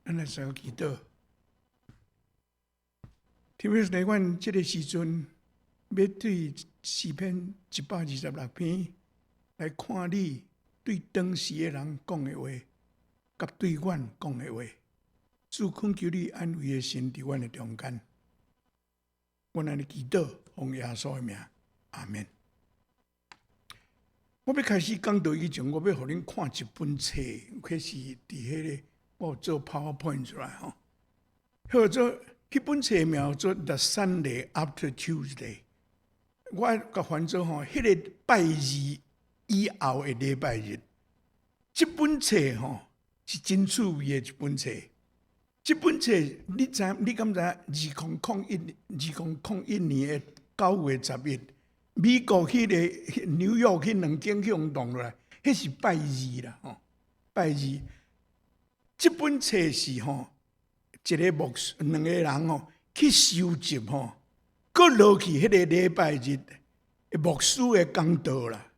咱来先祈祷。特别是在阮这个时阵，要对诗篇126篇来看你对当时的人讲的话，甲对阮讲的话，主恳求你安慰的心伫阮的中间。阮安尼祈祷，奉耶稣的名，阿免。我要开始讲道以前，我要互恁看一本册，开始伫迄个我有做 PowerPoint 出来吼，叫做迄本册名叫做 The Sunday After Tuesday。我甲翻做吼，迄个拜二以后的礼拜日。这本册吼是真趣味的一本册。这本册你敢知？2001年的9月11日。美国迄个纽约迄2间去运动落来，迄是拜二啦，吼，拜二。这本册是吼，一个牧师2个人吼去收集吼，搁落去迄个礼拜日牧师的讲道啦。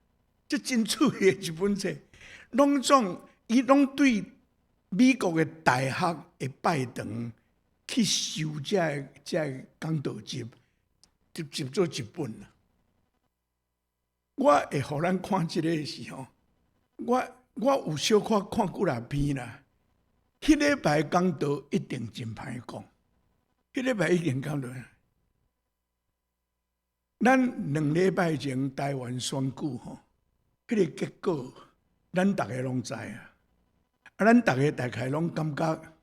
这真趣味的一本册，伊拢对美国的大学的拜堂去收这讲道集做一本啦。我会互咱看即个时候，我有小看几若篇啦。迄礼拜讲道一定真歹讲，迄礼拜一定讲到。咱2礼拜前台湾选举吼，迄个结果咱大家拢知啊。咱大概拢感觉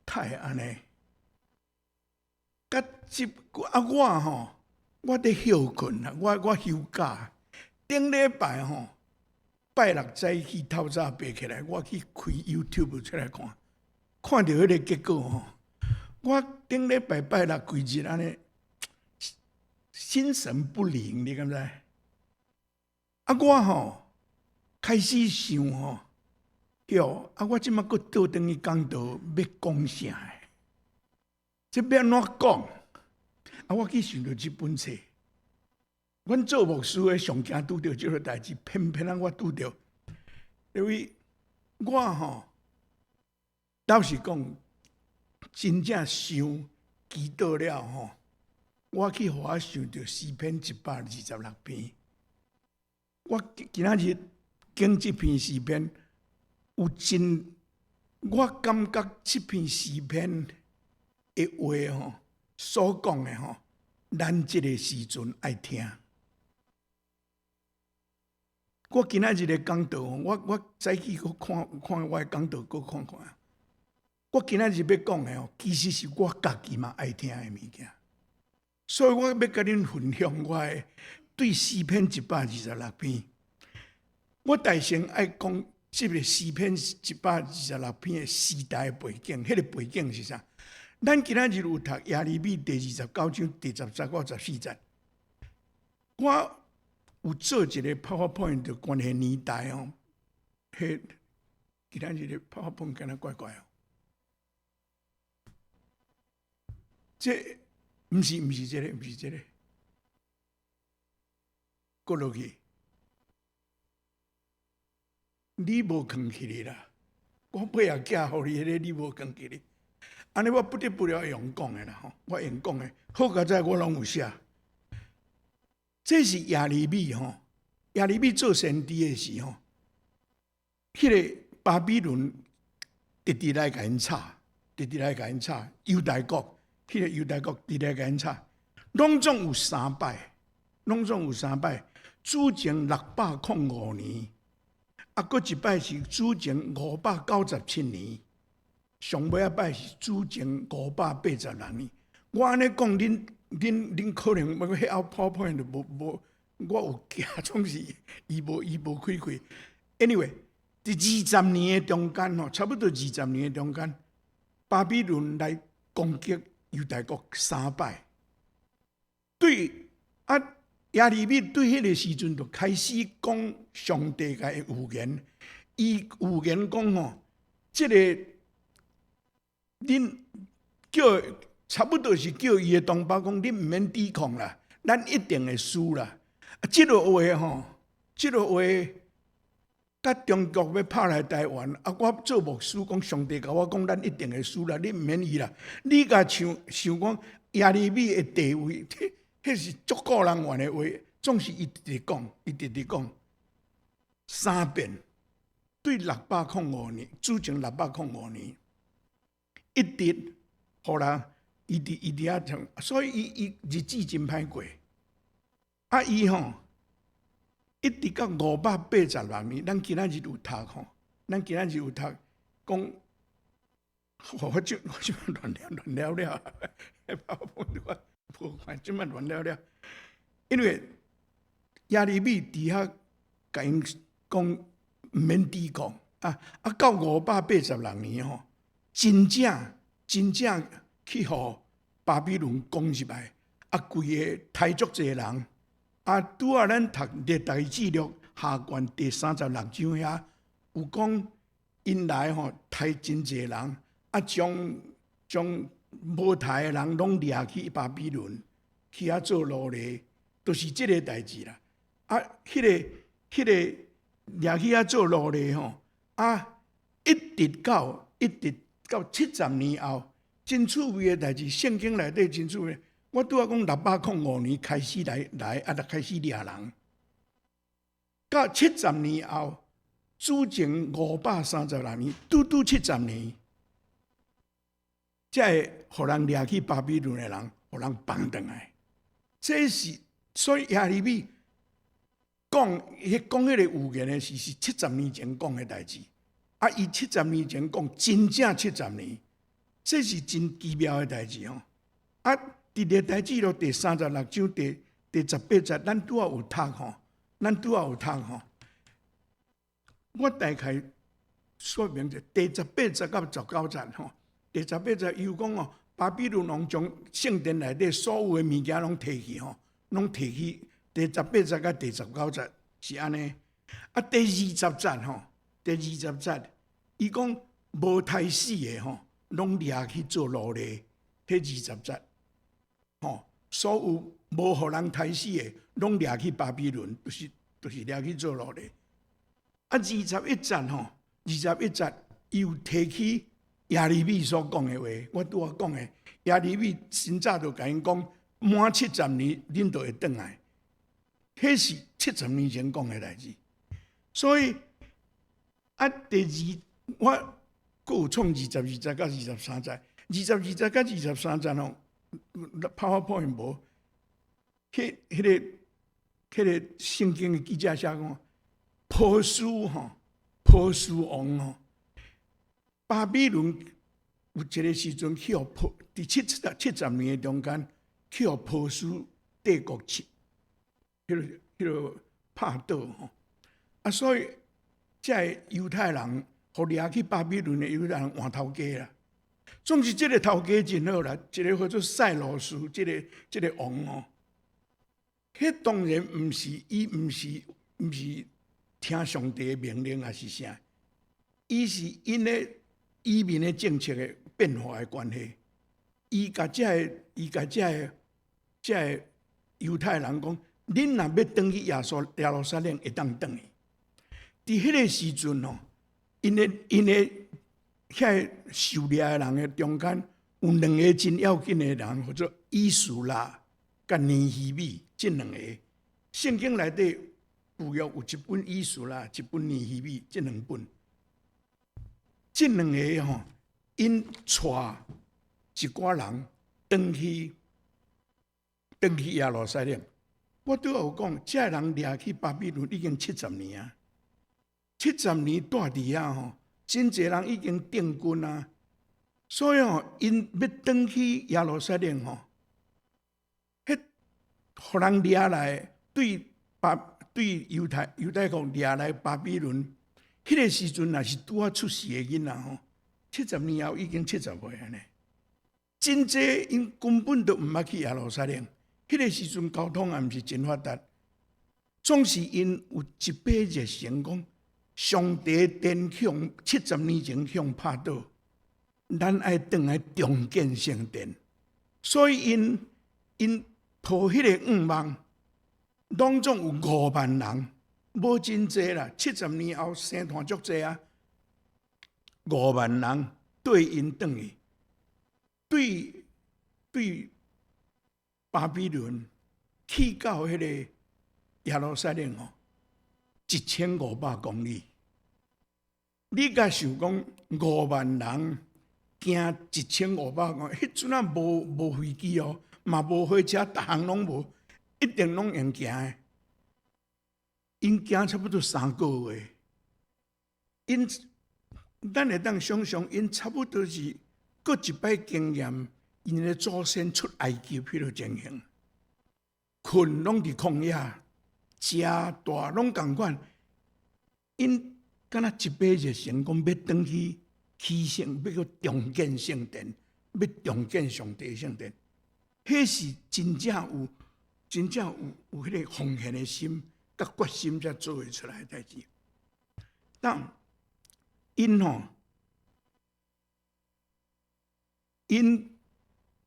太安尼。我吼，我伫休困啦，我休假。顶礼拜吼，拜六早起透早爬起来，我去开 YouTube 出来看，看到迄个结果吼，我顶礼拜拜六规日安尼心神不宁，你敢知？我吼开始想吼，我即马佫倒转去讲道要讲啥？这要安怎讲？我去想到即本册。阮做牧师的上惊拄着即个代志，偏我拄着，因为我吼，倒是讲真正想祈祷了吼，我去互我想到诗篇126篇。我今仔日经即篇诗篇，有真，我感觉即篇诗篇的话吼，所讲的吼，咱即个时阵爱听。我今仔日的讲道，我早起去看我的讲道，去看看。我今仔日要讲的其实是我家己嘛爱听的物件，所以我要甲恁分享我的对诗篇126篇。我大先爱讲这个诗篇126篇的时代背景，迄个背景是啥？咱今仔日有读耶利米第29章第13到14节，我有做一个 PowerPoint 的关系年代哦，迄今仔日的 PowerPoint 敢若怪怪哦。这毋是这个，过落去，你无扛起哩啦！我尾仔寄互你迄个，你无扛起哩。安尼我不得不了用讲的啦吼，我用讲的，好佳在我拢有写。这是耶利米吼，耶利米做先知的时候，迄个巴比伦直来甲因吵，犹大国，迄个犹大国直来甲因吵，拢总有3摆，主前605年，搁一摆是主前597年，上尾一摆是主前586年。我安尼讲恁可能迄后 PowerPoint 就无，我有寄，总是伊无开。Anyway， 伫20年的中间吼，差不多20年的中间，巴比伦来攻击犹大国3摆。对耶利米对迄个时阵就开始讲上帝的预言，伊预言讲吼，即个恁叫。差不多是叫伊的同胞讲，你毋免抵抗啦，咱一定会输啦。即个话吼，甲中国要拍来台湾，啊！我做牧师讲，上帝甲我讲，咱一定会输啦，你毋免伊啦。你甲想讲亚利米的地位，迄是足够人玩的话，总是伊直直讲，伊直直讲3遍，对605年，主前605年，一直互人伊伫遐唱，所以伊日子真歹过。啊，伊吼。一直到586年，咱今仔日有读吼，咱今仔日有读讲，我即乱了，无看即摆乱了，因为亚利米伫遐甲因讲毋免抵抗啊，到586年吼，真正去互巴比伦攻入来，啊，规个刣足济人。啊，拄啊，咱读历代志录下卷第36章遐，有讲因来吼，刣真济人，啊，将无刣的人拢掠去巴比伦，去遐做奴隶，都是即个代志啦。啊，迄个掠去遐做奴隶吼，啊，一直到70年后，真趣味的代志，圣经内底真趣味。我拄仔讲605年开始来，啊，就开始掠人。到70年后，主前536年，拄70年，才会互人掠去巴比伦的人，互人放转来。这是所以亚利米讲迄个预言的是70年前讲的代志。啊，伊70年前讲真正70年，这是真奇妙的代志吼。啊。伫历代志录第36章第18节，咱拄仔有读吼，我大概说明者第18节到19节吼，第18节又讲哦，巴比伦王将圣殿内底所有的物件拢摕去吼，拢摕去。第18节到第19节是安尼。啊，第20节吼，第20节伊讲无刣死的吼，拢掠去做奴隶。迄20节。吼，所有无互人刣死的，拢掠去巴比伦，就是掠去做奴隶。啊，21节吼，21节又提起亚利米所讲的话，我拄仔讲的，亚利米先早就甲因讲，满70年恁就会转来，迄是70年前讲的代志。所以啊，我佫有创22节到23节，22节到23节吼。PowerPoint 无，迄个圣经的记者写讲，波斯王吼，巴比伦有一个时阵去互第70年的中间去互波斯帝国迄个拍倒吼，啊，所以这犹太人互掠去巴比伦的犹太人换头家啦。总是这个头家真好啦，一个叫做塞罗斯，这个王哦，迄当然毋是听上帝的命令还是啥，伊是因的移民的政策的变化的关系，伊甲这个犹太人讲，恁若要转去耶路撒冷会当转去，伫迄个时阵哦，因的。遐受掠的人的中间有2个真要紧的人，叫做以斯拉甲尼希米，这2个圣经内底旧约有一本以斯拉，一本尼希米，这2本。这2个吼，因带一寡人转去耶路撒冷。我拄有讲，这人掠去巴比伦已经70年啊，70年住伫遐吼。真侪人已经定居啊，所以吼，因要转去耶路撒冷吼，迄互人掠来对犹太国掠来巴比伦，迄个时阵也是拄啊出世的囡仔吼，70年后已经70岁安尼，真侪因根本都毋捌去耶路撒冷，迄个时阵交通也毋是真发达，总是因有一把热心讲。上帝殿向70年前向拍倒，咱爱转来重建圣殿，所以因抱迄个愿望，拢总有5万人无真济啦，70年后生团足济啊，5万人对因转去，对巴比伦去到迄个耶路撒冷哦，1500公里。你甲想讲5万人行1500公里，迄阵啊无飞机哦，嘛无火车，逐项拢无，一定拢用行诶。因行差不多3个月，咱会当想象，因差不多是各一摆经验，因的祖先出埃及迄落情形，困拢伫旷野，食大拢共款，因敢若一摆热心，讲要转去起圣，要去重建圣殿，要重建上帝圣殿，迄是真正有迄个奉献的心。甲决心才做会出来代志，但因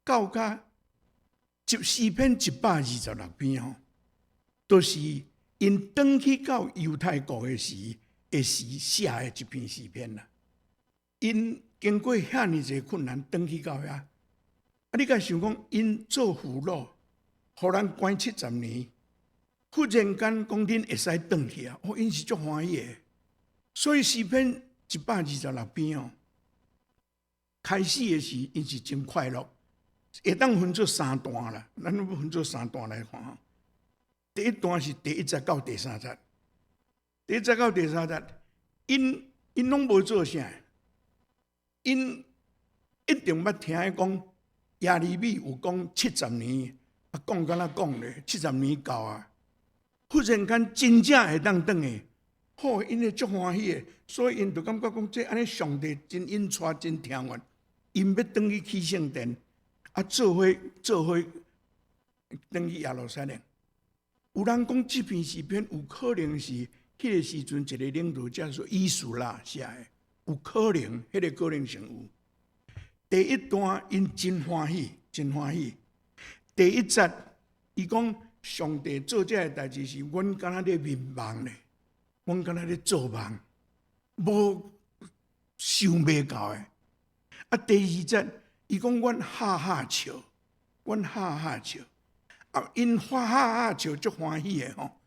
到甲诗篇126篇都是因转去到犹太国的时写的一篇诗篇啦。因经过遐尼济困难，转去到遐，你甲想讲，因做俘虏，互咱关70年。忽然间讲恁会使转去啊！因是足欢喜的。所以诗篇126篇开始的时因是真快乐，会当分做3段啦。咱要分做3段来看。第一段是第1节到第3节，第1节到第3节，因拢无做啥，因一定捌听讲耶利米有讲70年，讲敢若讲咧70年到啊。忽然间真正会当转去，好，因会足欢喜的，所以因就感觉讲，这安尼上帝真引带真听愿，因要转去起圣殿，做伙转去耶路撒冷。有人讲这篇诗篇有可能是迄个时阵一个领导叫做以斯拉写的，有可能，迄个可能性有。第一段因真欢喜，真欢喜。第1节伊讲。上帝做这个代志是，阮敢若咧眠梦咧，阮敢若咧做梦，无想袂到诶。第2节，伊讲阮哈哈笑，阮哈哈笑，因哈哈笑足欢喜诶吼。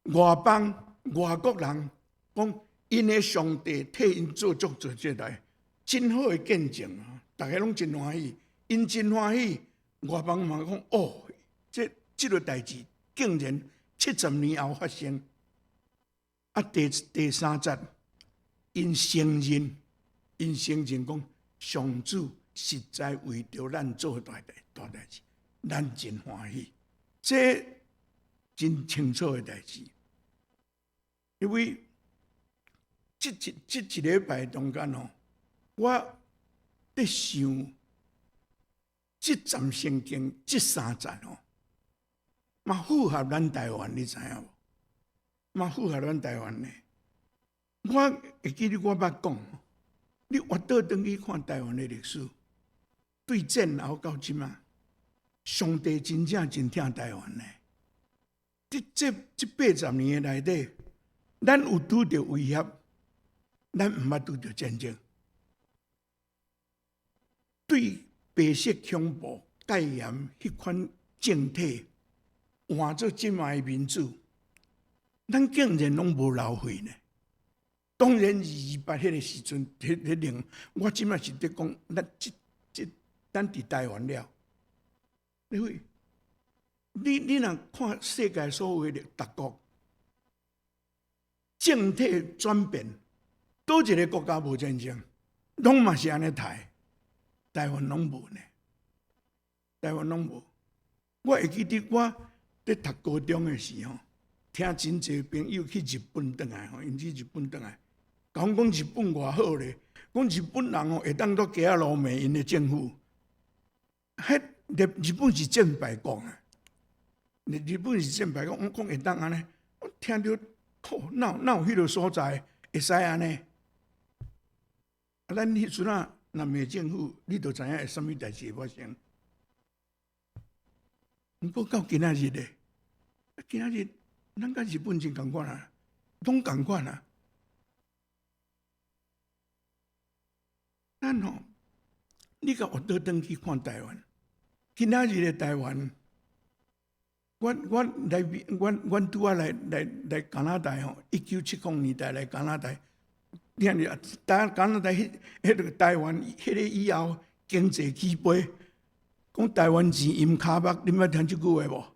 外国人讲，因诶上帝替因做足这代，真好诶见证啊！大家拢真欢喜，因真欢喜，外邦嘛讲哦，这个代志竟然70年后发生。第3节，因承认讲，上主实在为着咱做大代志，咱真欢喜。这真清楚的代志，因为这一礼拜中间我在想，这站圣经这3节嘛符合咱台湾，你知影无？嘛符合咱台湾呢。我会记得我捌讲，你活倒转去看台湾的历史，对战后到即嘛，上帝真正真疼台湾呢。这80年的内底，咱有拄着威胁，咱毋捌拄着战争，对白色恐怖、戒严迄款政体。换做即卖民主，咱竟然拢无流血呢？当然，28迄个时阵，迄令我即卖是伫讲，咱伫台湾了。因为你若看世界所有的各国政体转变，倒一个国家无战争，拢嘛是安尼台湾拢无呢？台湾拢无。我会记得我。在读高中的时候，听真侪朋友去日本转来因去日本转来，讲日本偌好咧，讲日本人会当到街仔路骂因的政府，日本是战败国啊！日本是战败国，我讲会当安尼，我听到哪有迄个所在会使安尼？咱迄阵啊，若骂政府，你就知影会啥物代志发生。毋过到今仔日咧，今仔日咱甲日本真共款啊，拢共款啊。咱吼，你甲我倒转去看台湾，今仔日的台湾，我拄啊来加拿大吼，1970年代来加拿大，你看加拿大迄个台湾迄个以后经济起飞，讲台湾钱淹骹目，你捌听即句话无？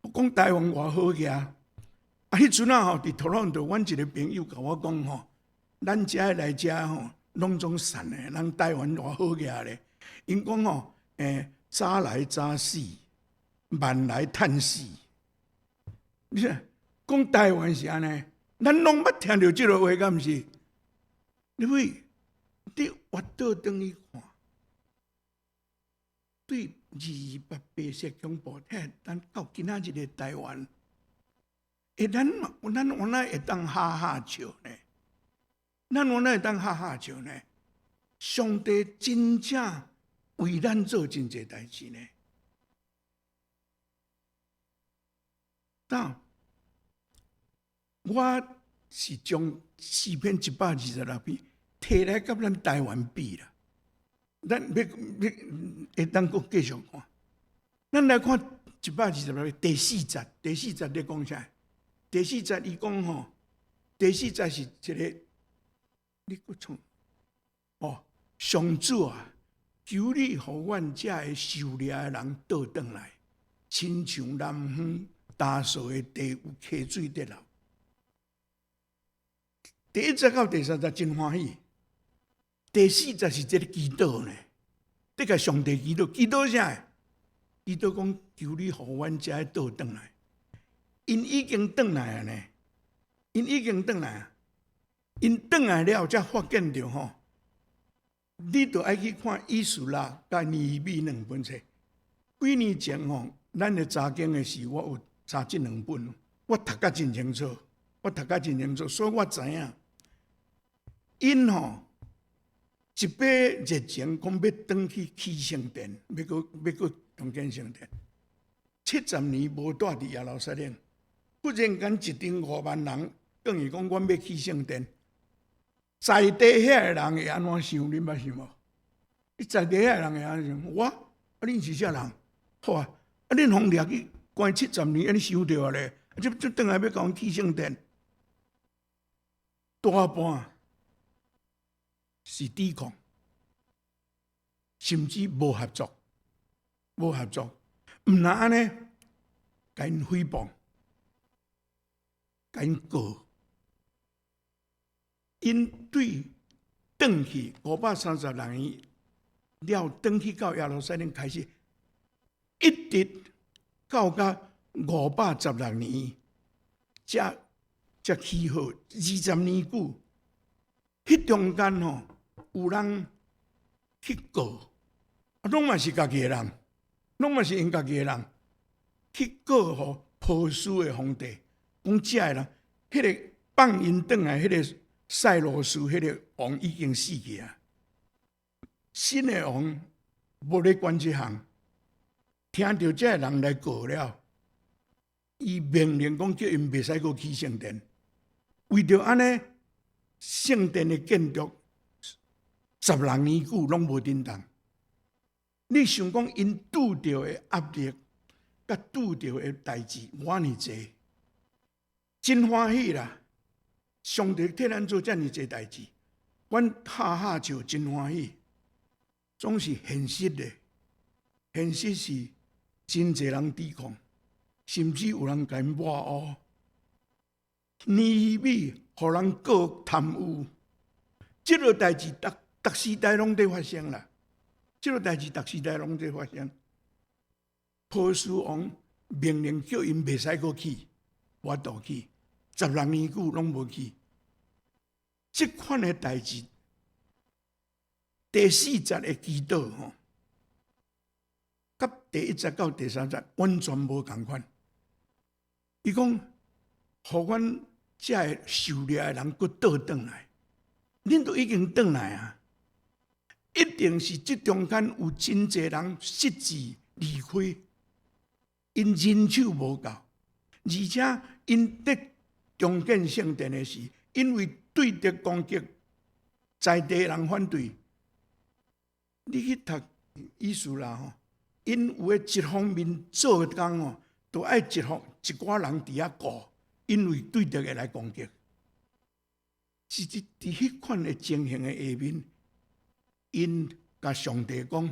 我讲台湾偌好个啊！迄阵啊吼，伫托朗多，阮一个朋友甲我讲吼，咱遮来遮吼，拢总散诶，人台湾偌好个咧。因讲吼，早来早死，晚来趁死。你说讲台湾是安尼，咱拢捌听到即个话，敢毋是？因为你活倒转去看，对28白色恐怖，咱到今仔日的台湾。咱原来会当哈哈笑呢？咱原来会当哈哈笑呢？上帝真正为咱做真侪代志呢。但我是将诗篇126篇摕来甲咱台湾比啦。咱要会当阁继续看。咱来看126篇第4节，第4节咧讲啥？第4节伊讲吼，第4节是一个，你搁创哦，上主啊，求你互阮遮个受掠的人倒转来，亲像南方大树的地有溪水得流。第1节到第3节真欢喜，第4节是这个祈祷呢，得甲上帝祈祷，祈祷啥？祈祷讲求你互阮遮个倒转来。因已经转来啊呢，因已经转来啊，因转来了才发现着吼，你著爱去看《以斯拉》甲《尼希米》2本册。几年前吼，咱的查经的时，我有查这2本，我读甲真清楚，所以我知影，因吼一把热情讲要转去起圣殿，要搁重建圣殿，70年无住伫耶路撒冷。忽然间，一场5万人，等于讲，阮要去圣殿，在地遐个人会安怎想？你捌想无？你在地遐个人会安怎想？我啊，恁是啥人？好啊，啊，恁互掠去关70年，安尼想着咧？这等下要讲去圣殿，大半是抵抗，甚至无合作，毋通安尼，甲因诽谤。甲因告，因对转去536年了，转去到耶路撒冷开始，一直到516年，才起好20年久。迄中间吼，有人去告，拢嘛是家己的人，拢嘛是因家己的人去告吼波斯的皇帝。讲遮个人，迄个放因转来，迄个塞罗斯，迄个王已经死去啊。新的王无咧管这项，听到这个人来告了，伊命令讲叫因袂使阁起圣殿。为着安尼，圣殿的建筑16年久拢无振动。你想讲因拄着的压力，甲拄着的代志，偌尼济。真欢喜啦！上帝替咱做遮尔济代志，阮哈哈笑，真欢喜。总是现实的，现实是真侪人抵抗，甚至有人甲因抹黑。尼希米互人告贪污，即个代志逐时代拢在发生啦。即个代志逐时代拢在发生。波斯王命令叫因袂使阁去。我倒去，16年久拢无去。即款的代志，第4节的祈祷吼，甲第1节到第3节完全无共款。伊讲，互阮遮个受掠的人佫倒转来，恁都已经转来啊！一定是即中间有真侪人失志离开，因人手无够。而且因得重建圣殿的时，因为对敌攻击，在地人反对。你去读意思啦吼，因有诶一方面做工哦，都爱一寡人伫遐顾，因为对敌会来攻击。是伫迄款诶情形诶下面，因甲上帝讲，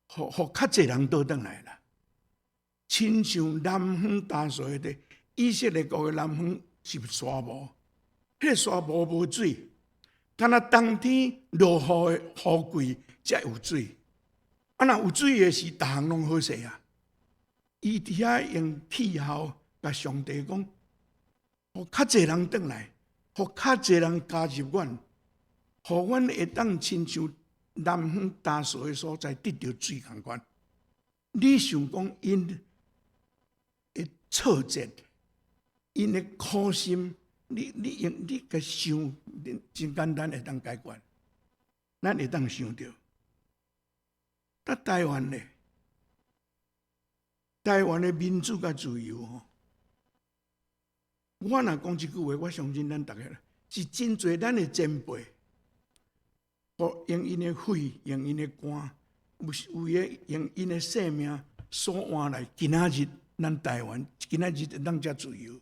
互较侪人倒转来啦。亲像南方大水的，以色列国诶南方是沙漠，迄个沙漠无水，敢若冬天落雨诶雨季才有水。啊，若有水诶时，逐项拢好势啊。伊伫遐用气候甲上帝讲，互较侪人转来，互较侪人加入阮，互阮会当亲像南方大水诶所在得到水共款。你想讲因诶挫折，因诶苦心，你甲想，真简单会当解决。咱会当想到，台湾咧，台湾诶民主甲自由吼，我若讲一句话，我相信咱大家是真侪咱诶前辈，用因诶血，用因诶肝，为诶用因诶性命所换来，今仔日咱台湾，今仔日咱遮自由。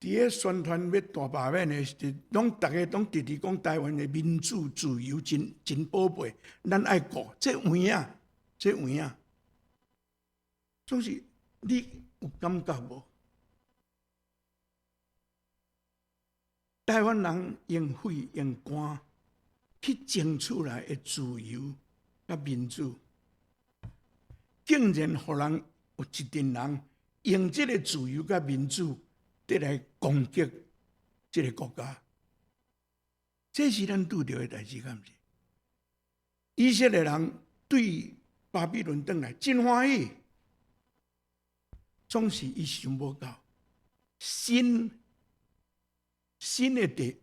伫个宣传要大罢免的时，大家拢直直讲台湾的民主自由真宝贝，咱爱顾，这有影，这有影。总是你有感觉无？台湾人用血用肝去争取来的自由甲民主，竟然互人有一群人用这个自由甲民主得来攻击这个国家，这是咱拄到的代志，敢毋是？以色列人对巴比伦转来真欢喜，总是伊想无到新的地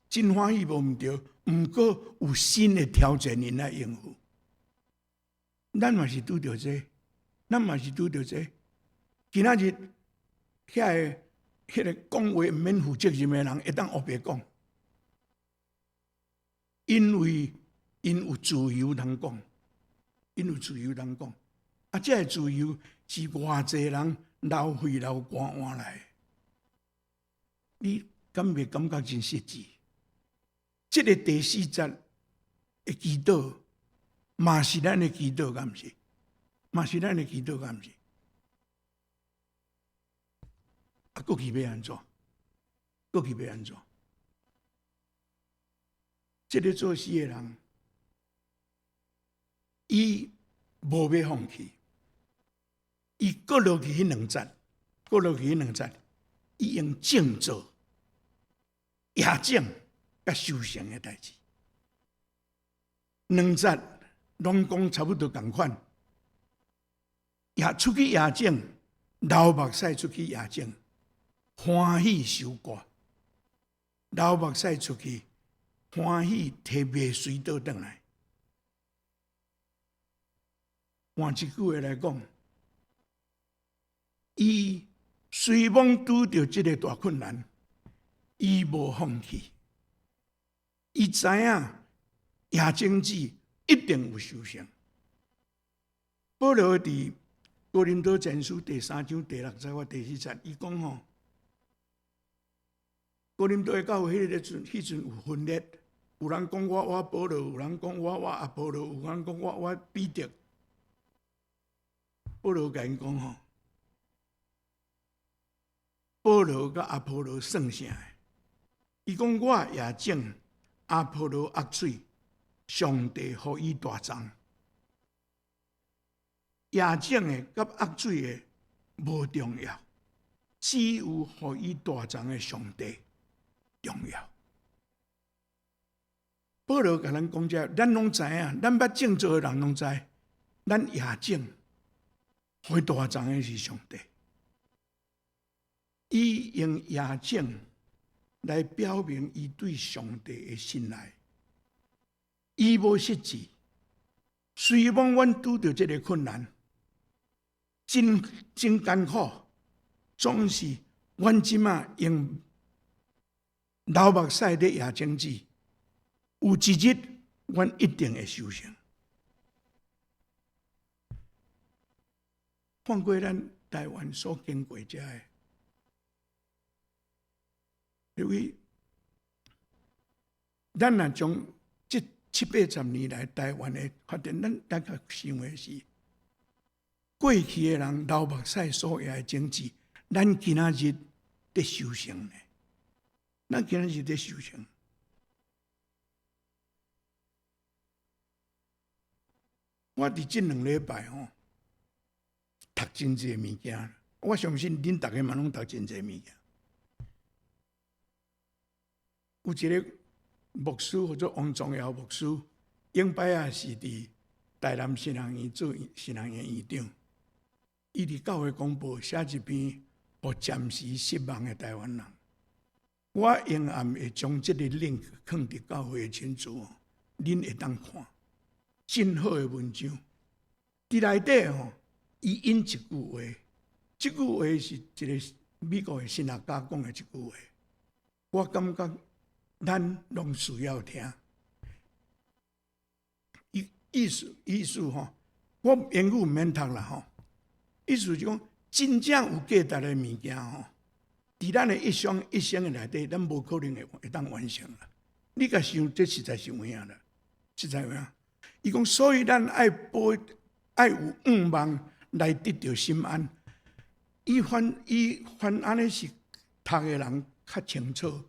真欢喜无毋对，毋过有新的挑战因来应付。咱嘛是拄到这，咱嘛是拄到这。今仔日迄个讲话毋免负责任的人，会当黑白讲，因为因有自由通讲，因有自由通讲。啊，这个自由是偌济人流血流汗换来的，你敢袂感觉真实际？这个第四节的祈祷，嘛是咱的祈祷，敢毋是？嘛是咱的祈祷，敢毋是？啊，过去要安怎？过去要安怎？这个做事的人，伊无要放弃，伊过落去迄两节，过落去迄两节，伊用正做野种甲修成的代志。两节拢讲差不多同款，也出去野种，流目屎出去野种。欢喜收割，流目屎出去，欢喜摕麦穗倒转来。换一句话来讲，伊虽然拄着这个大困难，伊无放弃。伊知影野种子一定有收成。保罗伫哥林多前书第3章第6节或第4节，伊讲吼。哥林多的教会迄阵有分裂，有人讲我保罗，有人讲我阿波罗，有人讲我彼得。保罗甲因讲吼，保罗甲阿波罗算啥？伊讲我也种，阿波罗压水，上帝予伊大长。也种的甲压水的无重要，只有予伊大长的上帝重要。保罗甲咱讲遮，咱拢知影，咱捌种做的人拢知，咱也种，予大长的是上帝。伊用也种来表明伊对上帝的信赖。伊无失志，虽然阮拄着这个困难，真艰苦，总是阮即马用流目屎咧压政治，有一日阮一定会收成。看过咱台湾所经过遮的，因为咱若将这70-80年来台湾的发展，咱大概想的是，过去的人流目屎所压的政治，咱今仔日在收成呢。咱今仔日在收成。我伫这2礼拜吼，读真济物件，我相信恁大家嘛拢读真济物件。有一个牧师或者王宗尧牧师，永摆啊是伫台南新人院做新人院院长。伊伫教会广播写一篇，互暂时失望的台湾人。我永远会将这个 link 放伫教会的群组，恁会当看，真好的文章。伫内底吼，伊引一句话，这句话是一个美国的神学家讲的一句话，我感觉咱拢需要听。意思吼，我英语唔免读啦吼。意思就讲，真正有价值的物件吼，伫咱的一生的内底，咱无可能会当完成啦。你甲想，这实在是有影啦，实在有影。伊讲，所以咱爱有愿望来得到心安。伊反安尼是读的人较清楚，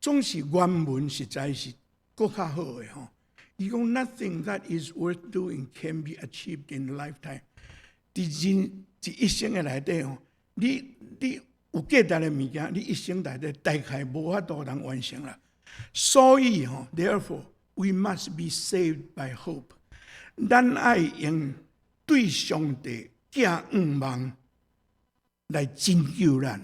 总是原文实在是搁较好的吼。伊讲 ，nothing that is worth doing can be achieved in a lifetime。伫一生的内底吼，你有价值的物件，你一生内底大概无法度通完成啦。所以吼 ，therefore we must be saved by hope。咱爱用对上帝寄愿望来拯救咱，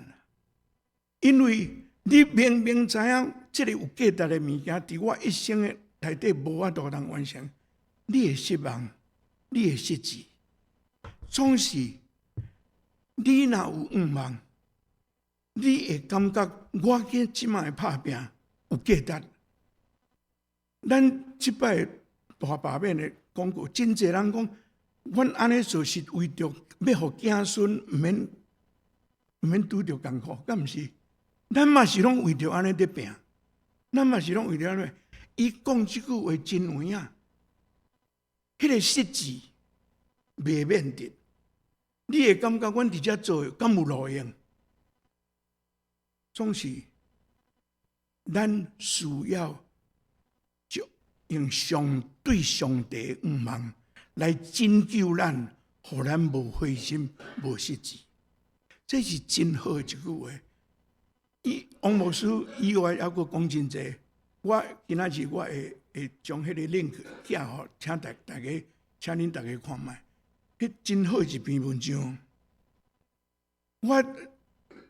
因为你明明知影这个有价值的物件，伫我一生的内底无法度通完成，你会失望，你会失志。总是你若有愿望，你会感觉我即摆拍拼有价值。咱即摆大把面的讲过，真侪人讲，阮安尼做是为着要互子孙毋免拄着艰苦，敢毋是？咱嘛是拢为着安尼在拼，咱嘛是拢为着安尼。伊讲即句话真有影，迄个失志袂免得。你会感觉阮伫遮做敢有路用？总是咱需要就用对上帝的愿望来拯救咱，互咱无灰心、无失志。这是真好的一句话。王牧师以外，还佫讲真济。我今仔日我会将迄个 link 寄互，请恁大家看卖。迄真好一篇文章。我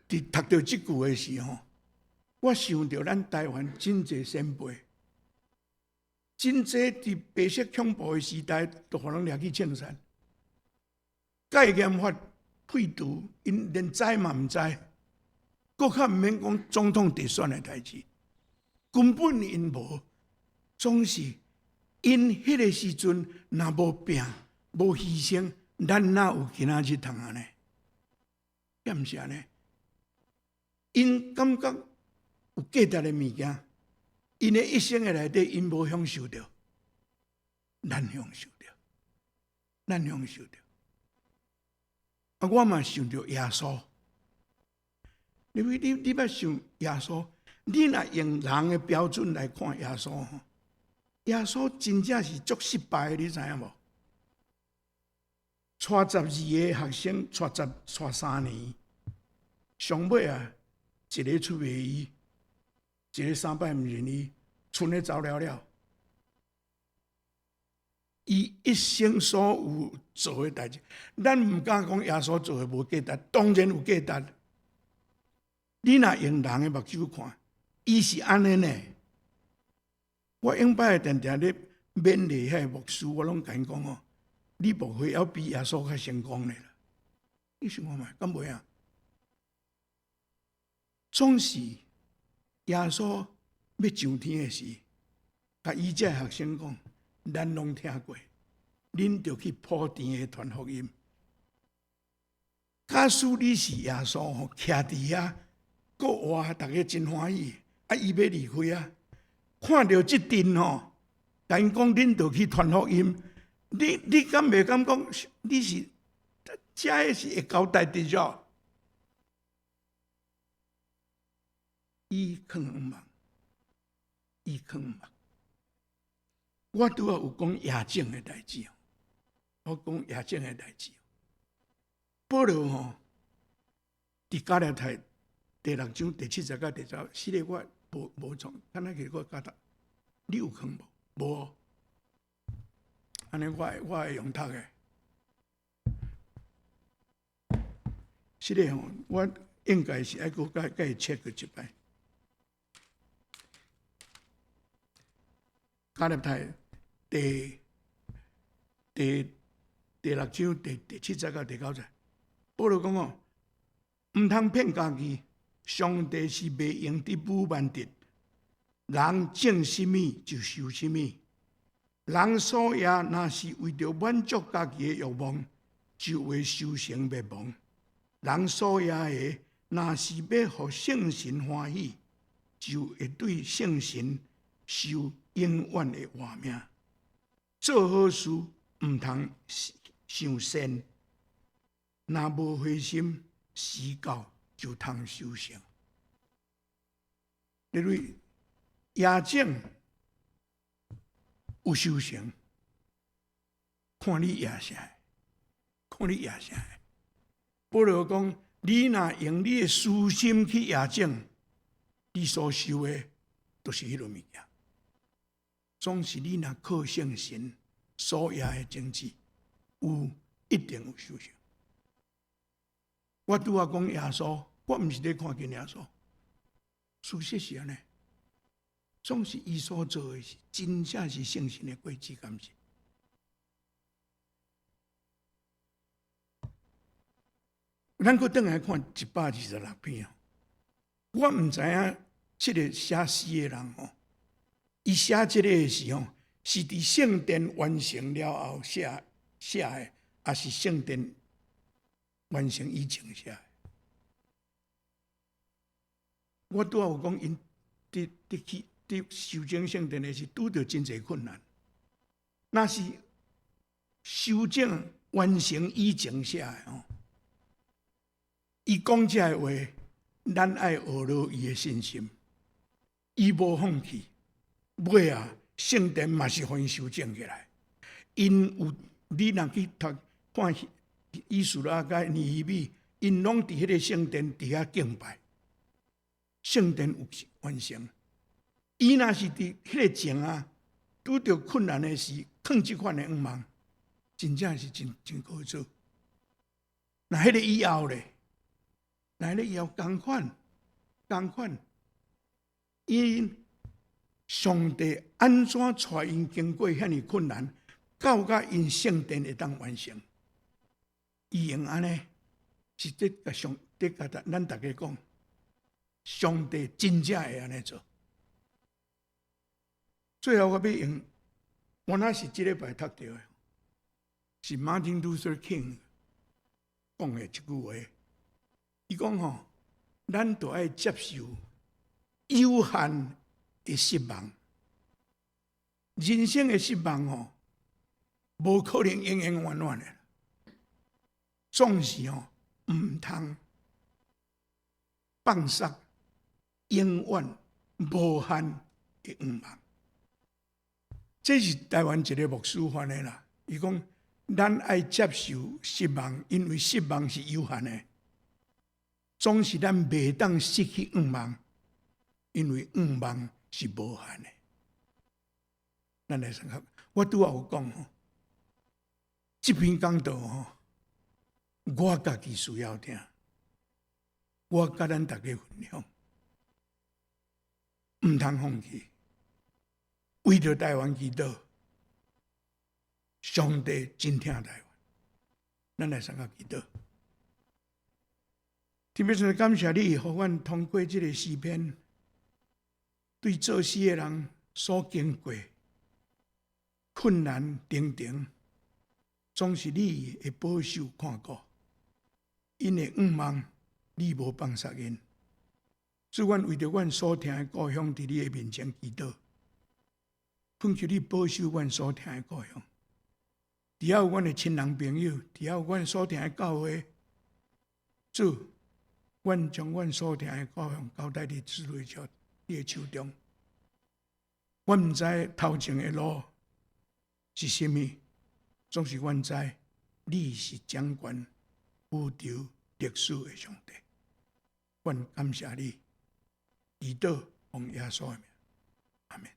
伫读到即句的时候，我想到咱台湾真济先辈，真济伫白色恐怖的时代，都互人掠去枪杀。戒严法废除，因连知嘛毋知，搁较毋免讲总统直选的代志，根本因无，总是因迄个时阵若无拼、无牺牲，咱哪有今仔日通安尼？敢毋是安尼？因感觉有价值的物件，因的一生的内底，因无享受着，咱享受着，咱享受着。啊，我嘛想着耶稣，因为你捌想耶稣，你若用人的标准来看耶稣，耶稣真正是足失败的，你知影无？带12个学生，带3年，上尾啊，一个出卖伊，一个3摆毋认伊，剩的走了了。伊一生所有做的代志，咱毋敢讲耶稣做的无价值，当然有价值。你若用人的目睭看，伊是安尼呢。我永摆定定咧勉励迄个牧师，我拢甲因讲哦，你无会要比耶稣较成功的啦。你想看觅，敢袂啊？总是耶稣要上天的时，甲以这学生讲，咱拢听过，恁就去普天的传福音。假使你是耶稣吼，徛伫遐，个活，大家真欢喜。伊要离开啊，看到即阵吼，甲因讲，恁就去传福音。你敢袂敢讲？你是遮个是会交代的咗？伊藏毋茫，伊藏毋茫。我拄仔有讲亚正的代志，我讲亚正的代志。保罗吼，伫加拉太第6章第70到第74个我无从，敢若去我教读，你有看无？无。安尼我会用读的。是嘞吼，我应该是爱佮伊 check 一摆。加拉太第6章第70到第90，保罗讲哦，毋通骗家己，上帝是袂用伫武万敌，人种什么就收什么。人所业若是为着满足家己的欲望，就会修成灭亡。人所业的若是要互圣神欢喜，就会对圣神受永远的活命。做好事毋通想善，若无灰心，时到就通修成。因为亚正有修成，看你亚啥，看你亚啥。保罗讲，你若用你的私心去亚正，你所修的都是迄落物件。总是你若靠圣神所亚的经济，一定有修成。我拄仔讲耶稣，我毋是咧看见耶稣，事实是安尼。总是伊所做的是真正是圣神的果子，敢是？咱搁转来看126篇哦，我毋知影即个写诗的人吼，伊写即个的时候，是伫圣殿完成了后写的，还是圣殿完成以前写的？我拄仔有讲，因伫修整圣殿的是拄着真侪困难。那是修整完成以前写的哦。伊讲这个话，咱爱学牢伊的信心。伊无放弃，尾啊，圣殿嘛是互因修整起来。因有你若去读看以斯拉甲尼希米，因拢伫迄个圣殿伫遐敬拜，圣殿有完成。伊若是伫迄个前啊，拄着困难的时，放即款的愿望，真正是真好做。那迄个以后咧，那迄个以后同款，因上帝安怎带因经过遐尼困难，到甲因圣殿会当完成？伊用安尼，是伫甲咱大家讲，上帝真正会安尼做。最后我要用，我那是即礼拜读到的，是 Martin Luther King 讲的一句话。伊讲吼，咱都爱接受有限的失望，人生的失望吼，无可能永远远远的，总是吼毋通放杀永远无限的愿望。这是台湾一个牧师翻的啦。伊讲，咱爱接受失望，因为失望是有限的。总是咱袂当失去愿望，因为愿望是无限的。咱来参考，我拄仔有讲吼，这篇讲道吼，我家己需要听，我甲咱大家分享，毋通放弃。为着台湾祈祷，上帝真疼台湾。咱来参考祈祷。特别是感谢你，互阮通过这个诗篇，对做诗的人所经过困难重重，总是你的保守看顾，因为望你无放杀因。主，阮为着阮所听的故乡，伫你的面前祈祷，恳求你保守阮所听的故乡。只要有阮的亲人朋友，只要有阮所听的教会，主，阮将阮所听的故乡交代伫主你的手中。阮毋知头前的路是甚物，总是阮知你是掌权宇宙历史的上帝。阮感谢你，祈祷奉耶稣的名，阿门。